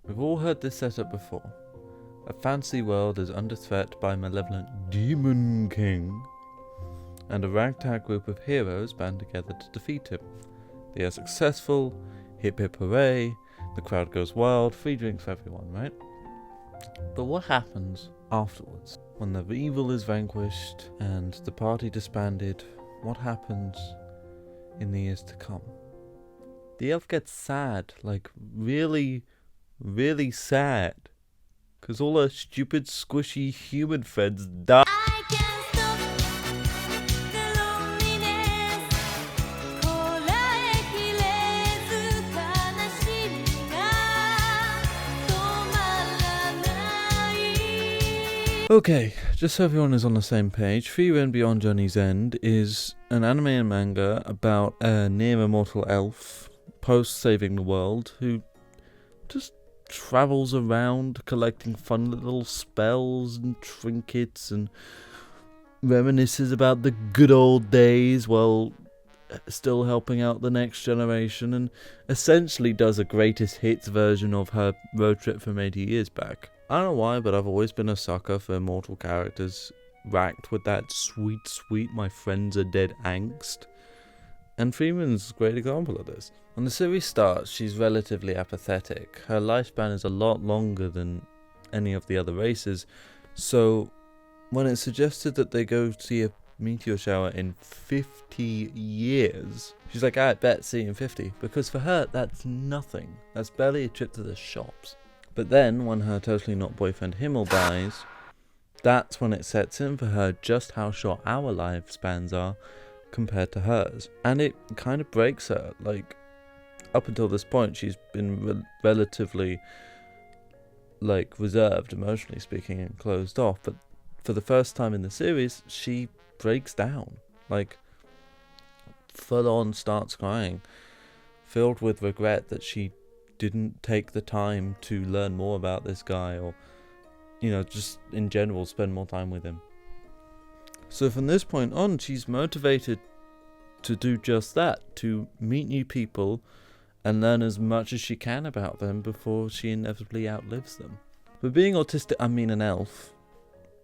We've all heard this setup before. A fantasy world is under threat by a malevolent demon king, and a ragtag group of heroes band together to defeat him. They are successful, hip hip hooray, the crowd goes wild, free drinks for everyone, right? But what happens afterwards? When the evil is vanquished and the party disbanded, what happens in the years to come? The elf gets sad, like really, really sad. Because all her stupid, squishy human friends die. Okay, just so everyone is on the same page, Frieren Beyond Journey's End is an anime and manga about a near-immortal elf, post-saving the world, who just travels around collecting fun little spells and trinkets and reminisces about the good old days while still helping out the next generation, and essentially does a greatest hits version of her road trip from 80 years back. I don't know why, but I've always been a sucker for immortal characters racked with that sweet, sweet my friends are dead angst. And Frieren's a great example of this. When the series starts, she's relatively apathetic. Her lifespan is a lot longer than any of the other races, so when it's suggested that they go see a meteor shower in 50 years, she's like, I bet, see you in 50. Because for her, that's nothing. That's barely a trip to the shops. But then, when her totally not boyfriend Himmel dies, that's when it sets in for her just how short our lifespans are compared to hers. And it kind of breaks her. Like, up until this point, she's been relatively, reserved, emotionally speaking, and closed off. But for the first time in the series, she breaks down. Full on starts crying, filled with regret that she didn't take the time to learn more about this guy, or just in general spend more time with him. So from this point on, she's motivated to do just that, to meet new people and learn as much as she can about them before she inevitably outlives them. But being autistic, an elf,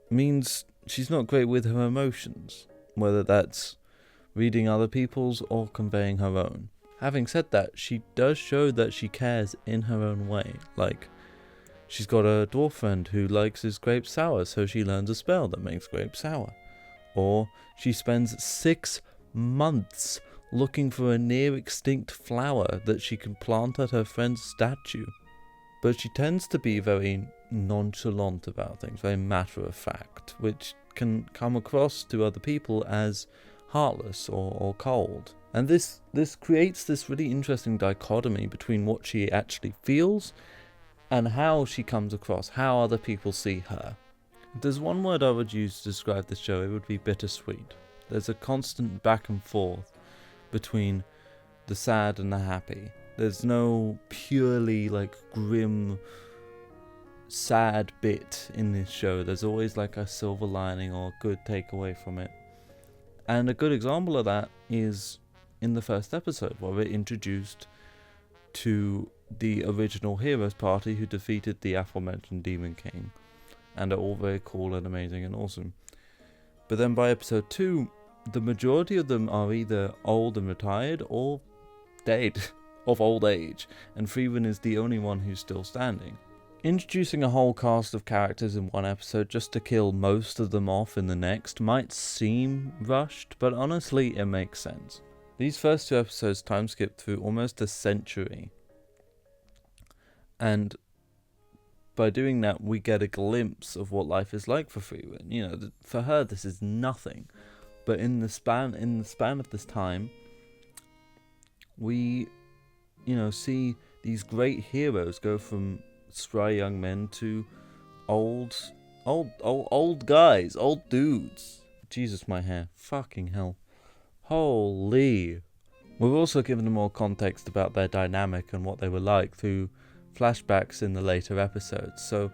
means she's not great with her emotions, whether that's reading other people's or conveying her own. Having said that, she does show that she cares in her own way. She's got a dwarf friend who likes his grape sour, so she learns a spell that makes grape sour. Or she spends 6 months looking for a near extinct flower that she can plant at her friend's statue. But she tends to be very nonchalant about things, very matter of fact, which can come across to other people as heartless or cold. And this creates this really interesting dichotomy between what she actually feels and how she comes across, how other people see her. If there's one word I would use to describe this show, it would be bittersweet. There's a constant back and forth between the sad and the happy. There's no purely grim, sad bit in this show. There's always a silver lining or a good takeaway from it. And a good example of that is in the first episode, where we're introduced to the original heroes party who defeated the aforementioned Demon King, and are all very cool and amazing and awesome. But then by episode 2, the majority of them are either old and retired or dead of old age, and Frieren is the only one who's still standing. Introducing a whole cast of characters in one episode just to kill most of them off in the next might seem rushed, but honestly it makes sense. These first 2 episodes time skip through almost a century, and by doing that we get a glimpse of what life is like for Frieren. For her this is nothing, but in the span of this time, we see these great heroes go from spry young men to old guys, old dudes. Jesus, my hair. Fucking hell. Holy. We're also given more context about their dynamic and what they were like through flashbacks in the later episodes, so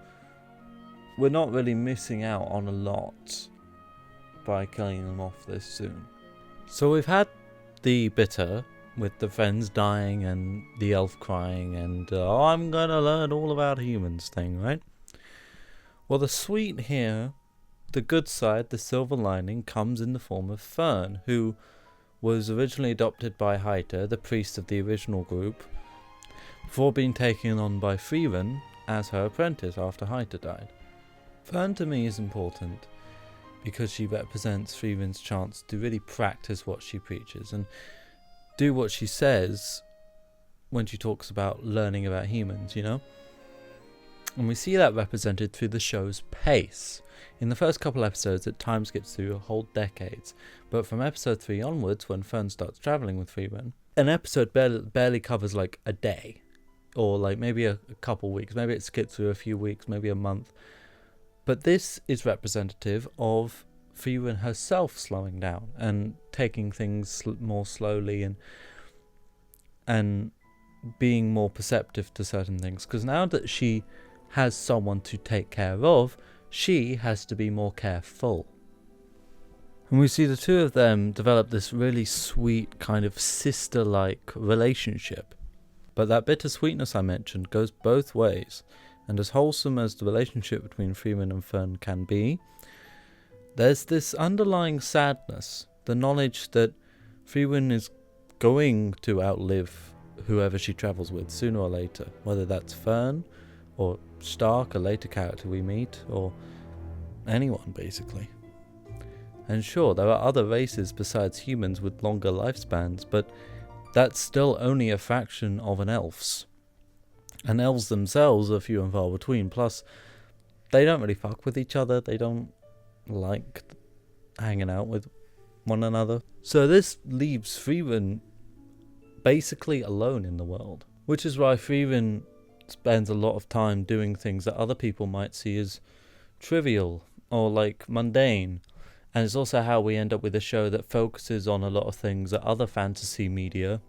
we're not really missing out on a lot by killing them off this soon. So we've had the bitter, with the friends dying and the elf crying and oh, I'm gonna learn all about humans thing, right? Well, the sweet here, the good side, the silver lining, comes in the form of Fern, who was originally adopted by Haita, the priest of the original group, before being taken on by Frieren as her apprentice after Haita died. Fern to me is important because she represents Frieren's chance to really practice what she preaches and do what she says when she talks about learning about humans, you know? And we see that represented through the show's pace. In the first couple episodes, at times gets through whole decades, but from episode 3 onwards, when Fern starts travelling with Frieren, an episode barely covers like a day, or like maybe a couple weeks, maybe it skips through a few weeks, maybe a month. But this is representative of Frieren herself slowing down and taking things more slowly and being more perceptive to certain things, because now that she has someone to take care of, she has to be more careful. And we see the two of them develop this really sweet kind of sister-like relationship. But that bittersweetness I mentioned goes both ways, and as wholesome as the relationship between Frieren and Fern can be, there's this underlying sadness, the knowledge that Frieren is going to outlive whoever she travels with sooner or later, whether that's Fern or Stark, a later character we meet, or anyone basically. And sure, there are other races besides humans with longer lifespans, but that's still only a fraction of an elf's. And elves themselves are few and far between, plus they don't really fuck with each other, they don't like hanging out with one another. So this leaves Frieren basically alone in the world, which is why Frieren spends a lot of time doing things that other people might see as trivial or like mundane. And it's also how we end up with a show that focuses on a lot of things that other fantasy media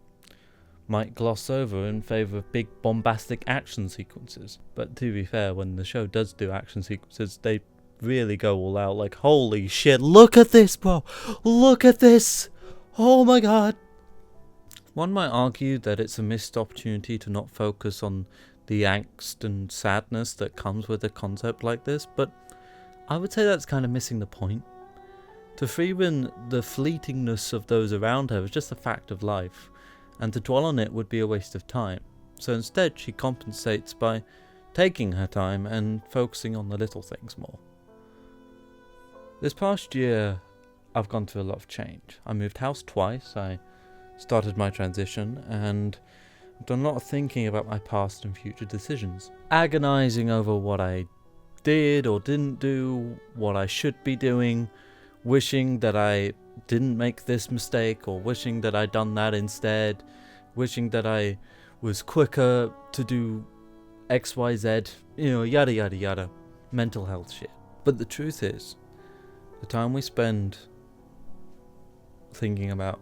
might gloss over in favour of big bombastic action sequences. But to be fair, when the show does do action sequences, they really go all out, like, holy shit, look at this, bro, look at this, oh my god. One might argue that it's a missed opportunity to not focus on the angst and sadness that comes with a concept like this, but I would say that's kind of missing the point. To Frieren, the fleetingness of those around her is just a fact of life, and to dwell on it would be a waste of time. So instead she compensates by taking her time and focusing on the little things more. This past year I've gone through a lot of change. I moved house twice, I started my transition, and I've done a lot of thinking about my past and future decisions. Agonizing over what I did or didn't do, what I should be doing, wishing that I didn't make this mistake, or wishing that I'd done that instead, wishing that I was quicker to do XYZ, you know, yada yada yada, mental health shit. But the truth is, the time we spend thinking about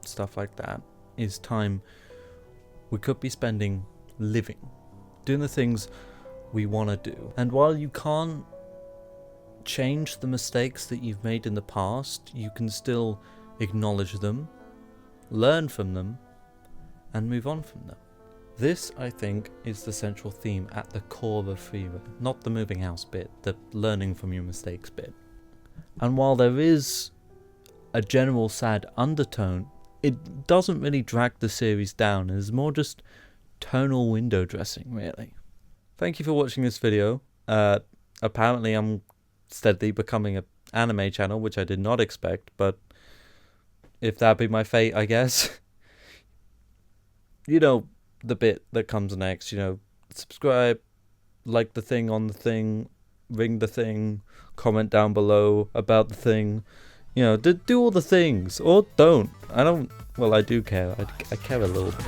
stuff like that is time we could be spending living, doing the things we want to do. And while you can't change the mistakes that you've made in the past, you can still acknowledge them, learn from them, and move on from them. This, I think, is the central theme at the core of Frieren, not the moving house bit, the learning from your mistakes bit. And while there is a general sad undertone, it doesn't really drag the series down. It's more just tonal window dressing, really. Thank you for watching this video. Apparently I'm steadily becoming an anime channel, which I did not expect, but if that be my fate, I guess. You know, the bit that comes next, you know, subscribe, like the thing on the thing, ring the thing, comment down below about the thing, you know, do all the things, or don't. I do care, I care a little bit.